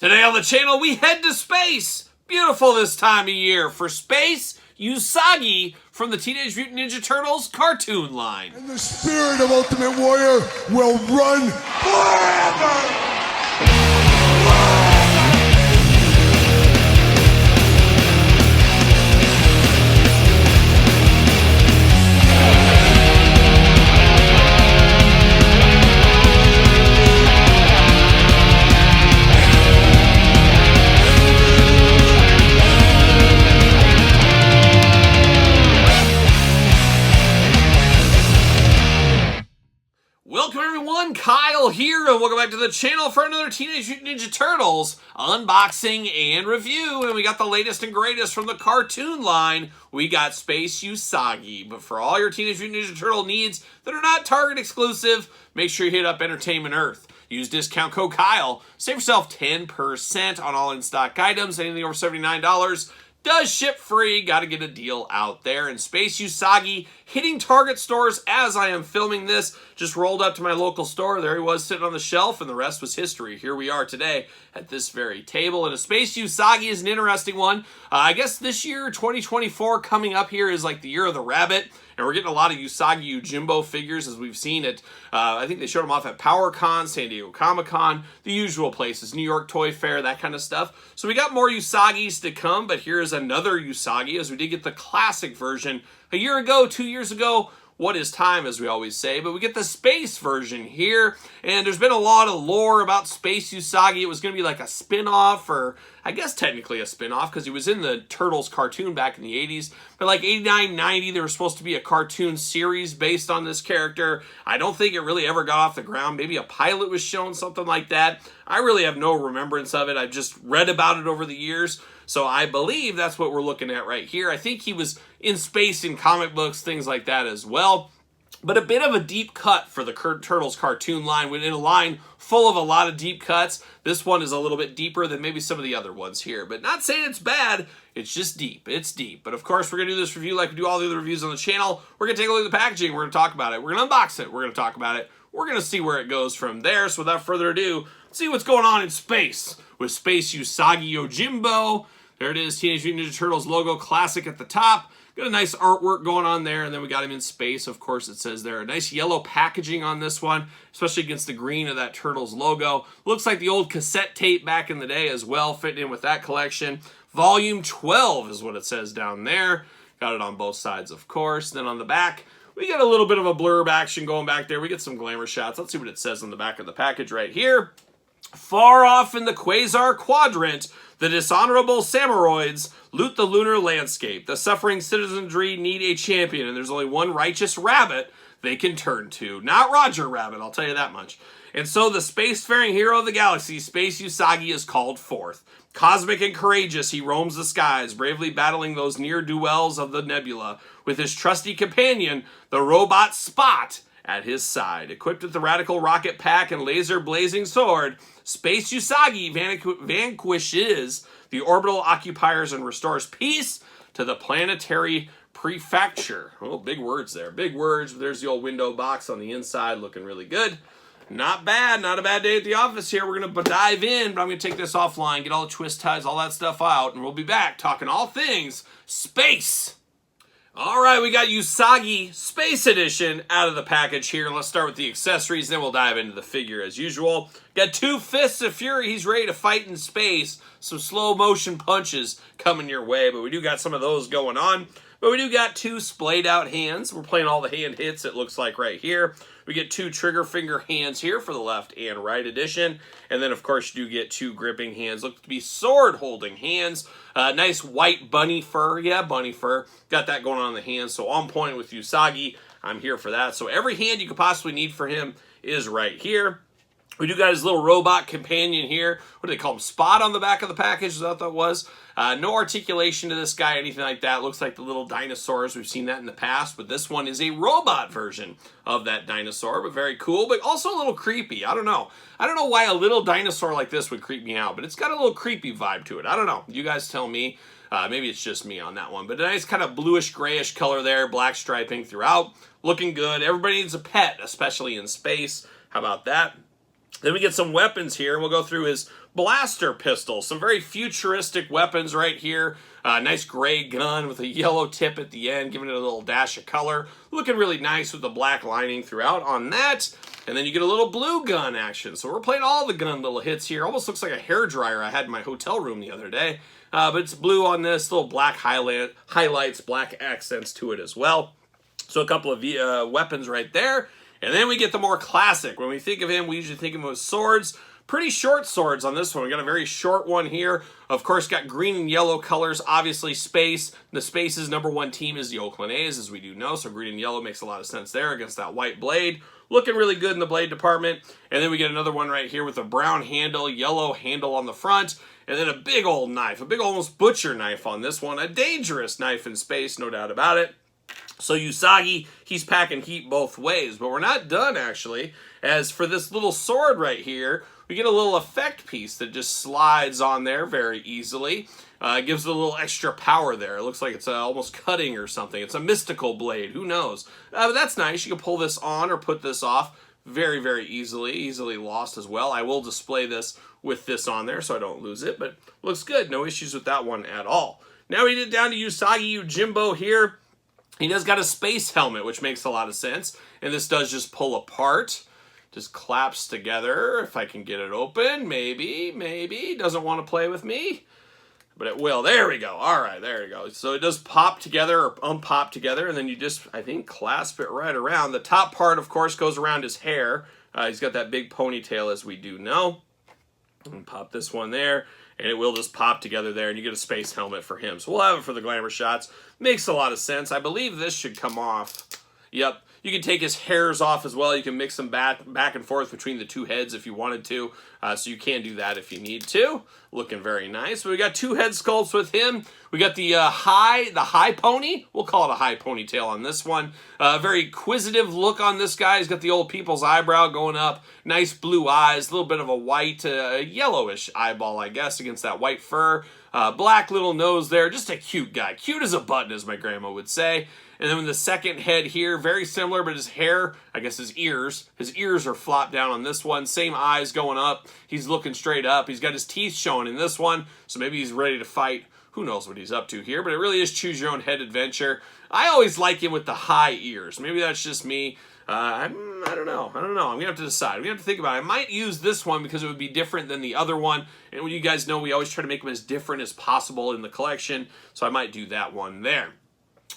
Today on the channel, we head to space. Beautiful this time of year. For space, Usagi from the Teenage Mutant Ninja Turtles cartoon line. And the spirit of Ultimate Warrior will run forever! Welcome everyone, Kyle here, and welcome back to the channel for another Teenage Mutant Ninja Turtles unboxing and review. And we got the latest and greatest from the cartoon line. We got Space Usagi. But for all your Teenage Mutant Ninja Turtle needs that are not Target exclusive, make sure you hit up Entertainment Earth. Use discount code Kyle. Save yourself 10% on all in-stock items. Anything over $79 does ship free. Got to get a deal out there. And Space Usagi hitting Target stores as I am filming this. Just rolled up to my local store. There he was sitting on the shelf, and the rest was history. Here we are today at this very table. And a Space Usagi is an interesting one. I guess this year, 2024, coming up here is like the year of the rabbit. And we're getting a lot of Usagi Yojimbo figures as we've seen at, I think they showed them off at PowerCon, San Diego Comic-Con, the usual places, New York Toy Fair, that kind of stuff. So we got more Usagis to come, but here's another Usagi, as we did get the classic version a year ago, 2 years ago. What is time, as we always say, but we get the space version here, and there's been a lot of lore about Space Usagi. It was going to be like a spin-off, or I guess technically a spin-off, because he was in the Turtles cartoon back in the 80s, but like 89, 90, there was supposed to be a cartoon series based on this character. I don't think it really ever got off the ground. Maybe a pilot was shown, something like that. I really have no remembrance of it. I've just read about it over the years. So I believe that's what we're looking at right here. I think he was in space in comic books, things like that as well. But a bit of a deep cut for the Turtles cartoon line. Within a line full of a lot of deep cuts. This one is a little bit deeper than maybe some of the other ones here. But not saying it's bad. It's just deep. It's deep. But of course, we're going to do this review like we do all the other reviews on the channel. We're going to take a look at the packaging. We're going to talk about it. We're going to unbox it. We're going to talk about it. We're going to see where it goes from there. So without further ado, let's see what's going on in space with Space Usagi Yojimbo. There it is, Teenage Mutant Ninja Turtles logo, classic at the top. Got a nice artwork going on there, and then we got him in space. Of course, it says there. A nice yellow packaging on this one, especially against the green of that Turtles logo. Looks like the old cassette tape back in the day as well, fitting in with that collection. Volume 12 is what it says down there. Got it on both sides, of course. Then on the back, we got a little bit of a blurb action going back there. We get some glamour shots. Let's see what it says on the back of the package right here. Far off in the Quasar Quadrant, the dishonorable Samuroids loot the lunar landscape. The suffering citizenry need a champion, and there's only one righteous rabbit they can turn to. Not Roger Rabbit, I'll tell you that much. And so the spacefaring hero of the galaxy, Space Usagi, is called forth. Cosmic and courageous, he roams the skies, bravely battling those near-do-wells of the nebula, with his trusty companion, the robot Spot, at his side. Equipped with the radical rocket pack and laser-blazing sword, Space Usagi vanquishes the orbital occupiers and restores peace to the planetary prefecture. Oh, big words there. Big words. There's the old window box on the inside looking really good. Not bad. Not a bad day at the office here. We're going to dive in, but I'm going to take this offline, get all the twist ties, all that stuff out, and we'll be back talking all things space. All right, we got Usagi Space Edition out of the package here. Let's start with the accessories, then we'll dive into the figure as usual. Got two fists of fury. He's ready to fight in space. Some slow motion punches coming your way, but we do got some of those going on. But we do got two splayed out hands. We're playing all the hand hits, it looks like right here. We get two trigger finger hands here for the left and right edition. And then, of course, you do get two gripping hands. Look to be sword-holding hands. Nice white bunny fur. Yeah, bunny fur. Got that going on in the hands. So on point with Usagi. I'm here for that. So every hand you could possibly need for him is right here. We do got his little robot companion here. What do they call him? Spot on the back of the package, is that what that was? No articulation to this guy, anything like that. Looks like the little dinosaurs. We've seen that in the past, but this one is a robot version of that dinosaur, but very cool, but also a little creepy. I don't know. I don't know why a little dinosaur like this would creep me out, but it's got a little creepy vibe to it. I don't know. You guys tell me. Maybe it's just me on that one, but a nice kind of bluish grayish color there, black striping throughout. Looking good. Everybody needs a pet, especially in space. How about that? Then we get some weapons here, and we'll go through his blaster pistols. Some very futuristic weapons right here. Nice gray gun with a yellow tip at the end, giving it a little dash of color. Looking really nice with the black lining throughout on that. And then you get a little blue gun action. So we're playing all the gun little hits here. Almost looks like a hairdryer I had in my hotel room the other day. But it's blue on this, little black highlights, black accents to it as well. So a couple of weapons right there. And then we get the more classic. When we think of him, we usually think of him as swords. Pretty short swords on this one. We got a very short one here. Of course, got green and yellow colors. Obviously, space. The Space's #1 team is the Oakland A's, as we do know. So green and yellow makes a lot of sense there against that white blade. Looking really good in the blade department. And then we get another one right here with a brown handle, yellow handle on the front. And then a big old knife, a big almost butcher knife on this one. A dangerous knife in space, no doubt about it. So Usagi, he's packing heat both ways. But we're not done, actually. As for this little sword right here, we get a little effect piece that just slides on there very easily. It gives it a little extra power there. It looks like it's almost cutting or something. It's a mystical blade. Who knows? But that's nice. You can pull this on or put this off very, very easily. Easily lost as well. I will display this with this on there so I don't lose it. But looks good. No issues with that one at all. Now we get down to Usagi Yojimbo here. He does got a space helmet, which makes a lot of sense. And this does just pull apart. Just claps together. If I can get it open, maybe. Doesn't want to play with me, but it will. There we go. All right, there we go. So it does pop together or unpop together, and then you just, I think, clasp it right around. The top part, of course, goes around his hair. He's got that big ponytail, as we do know. And pop this one there, and it will just pop together there, and you get a space helmet for him. So we'll have it for the glamour shots. Makes a lot of sense. I believe this should come off. Yep. You can take his hairs off as well. You can mix them back and forth between the two heads if you wanted to. So you can do that if you need to. Looking very nice. But we got two head sculpts with him. We got the high pony. We'll call it a high ponytail on this one. Very inquisitive look on this guy. He's got the old people's eyebrow going up. Nice blue eyes. A little bit of a white, yellowish eyeball, I guess, against that white fur. Black little nose there. Just a cute guy. Cute as a button, as my grandma would say. And then the second head here, very similar, but his hair, I guess his ears are flopped down on this one. Same eyes going up. He's looking straight up. He's got his teeth showing in this one, so maybe he's ready to fight. Who knows what he's up to here, but it really is choose your own head adventure. I always like him with the high ears. Maybe that's just me. I don't know. I'm going to have to decide. I'm going to have to think about it. I might use this one because it would be different than the other one. And you guys know we always try to make them as different as possible in the collection, so I might do that one there.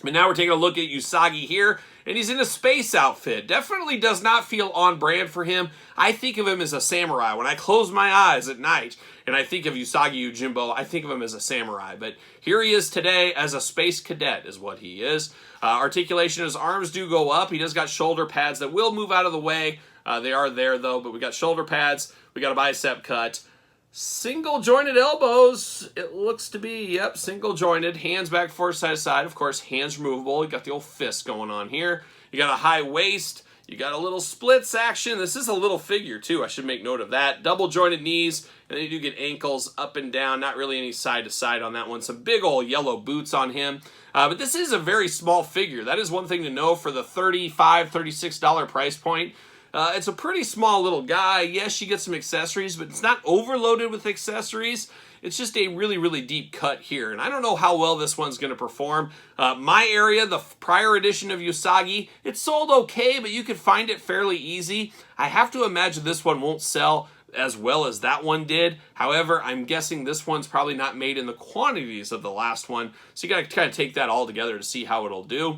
But now we're taking a look at Usagi here, and he's in a space outfit. Definitely does not feel on brand for him. I think of him as a samurai. When I close my eyes at night and I think of Usagi Yojimbo, I think of him as a samurai. But here he is today as a space cadet is what he is. Articulation, his arms do go up. He does got shoulder pads that will move out of the way. They are there, though, but we got shoulder pads. We got a bicep cut. Single jointed elbows, it looks to be, yep, single jointed. Hands back forth, side to side. Of course, hands removable. You got the old fist going on here. You got a high waist. You got a little splits action. This is a little figure, too. I should make note of that. Double jointed knees, and then you do get ankles up and down. Not really any side to side on that one. Some big old yellow boots on him. But this is a very small figure. That is one thing to know for the $35, $36 price point. It's a pretty small little guy. Yes, you get some accessories, but it's not overloaded with accessories. It's just a really, really deep cut here. And I don't know how well this one's going to perform. My area, the prior edition of Usagi, it sold okay, but you could find it fairly easy. I have to imagine this one won't sell as well as that one did. However, I'm guessing this one's probably not made in the quantities of the last one. So you got to kind of take that all together to see how it'll do.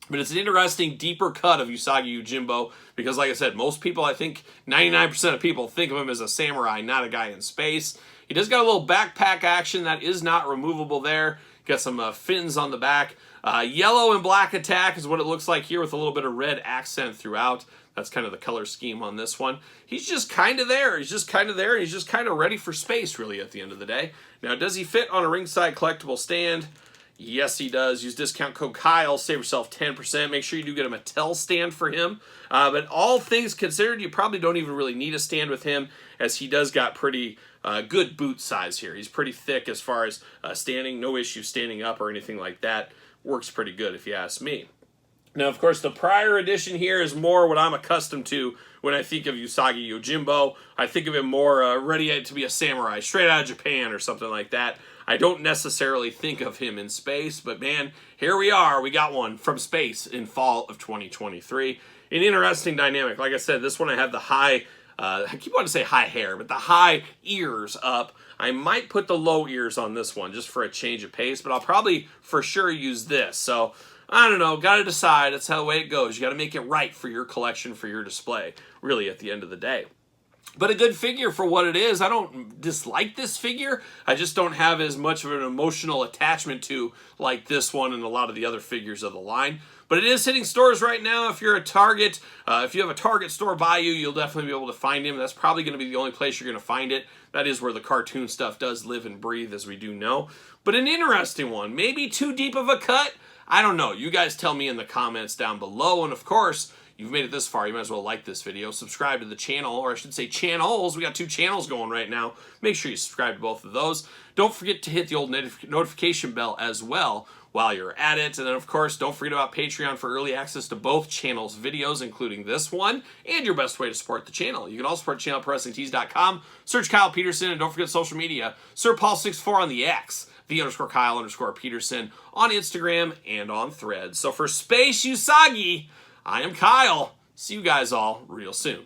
But it's an interesting, deeper cut of Usagi Yojimbo because, like I said, most people, I think 99% of people think of him as a samurai, not a guy in space. He does got a little backpack action that is not removable there. Got some fins on the back. Yellow and black attack is what it looks like here with a little bit of red accent throughout. That's kind of the color scheme on this one. He's just kind of there. He's just kind of there. He's just kind of ready for space, really, at the end of the day. Now, does he fit on a ringside collectible stand? Yes, he does. Use discount code Kyle. Save yourself 10%. Make sure you do get a Mattel stand for him. But all things considered, you probably don't even really need a stand with him as he does got pretty good boot size here. He's pretty thick as far as standing. No issue standing up or anything like that. Works pretty good if you ask me. Now, of course, the prior edition here is more what I'm accustomed to when I think of Usagi Yojimbo. I think of him more ready to be a samurai, straight out of Japan or something like that. I don't necessarily think of him in space, but man, here we are. We got one from space in fall of 2023. An interesting dynamic. Like I said, this one I have the high, I keep wanting to say high hair, but the high ears up. I might put the low ears on this one just for a change of pace, but I'll probably for sure use this. So I don't know, got to decide. That's how the way it goes. You got to make it right for your collection, for your display, really at the end of the day. But a good figure for what it is. I don't dislike this figure. I just don't have as much of an emotional attachment to like this one and a lot of the other figures of the line. But it is hitting stores right now. If you're a Target, if you have a Target store by you, you'll definitely be able to find him. That's probably going to be the only place you're going to find it. That is where the cartoon stuff does live and breathe, as we do know. But an interesting one. Maybe too deep of a cut? I don't know. You guys tell me in the comments down below. And of course, you've made it this far, you might as well like this video, subscribe to the channel, or I should say channels. We got 2 channels going right now. Make sure you subscribe to both of those. Don't forget to hit the old notification bell as well while you're at it. And then, of course, don't forget about Patreon for early access to both channels' videos, including this one, and your best way to support the channel. You can also support the channel at ProWrestlingTees.com. Search Kyle Peterson, and don't forget social media. SirPaul64 on the X, _Kyle_Peterson on Instagram and on Threads. So for Space Usagi, I am Kyle. See you guys all real soon.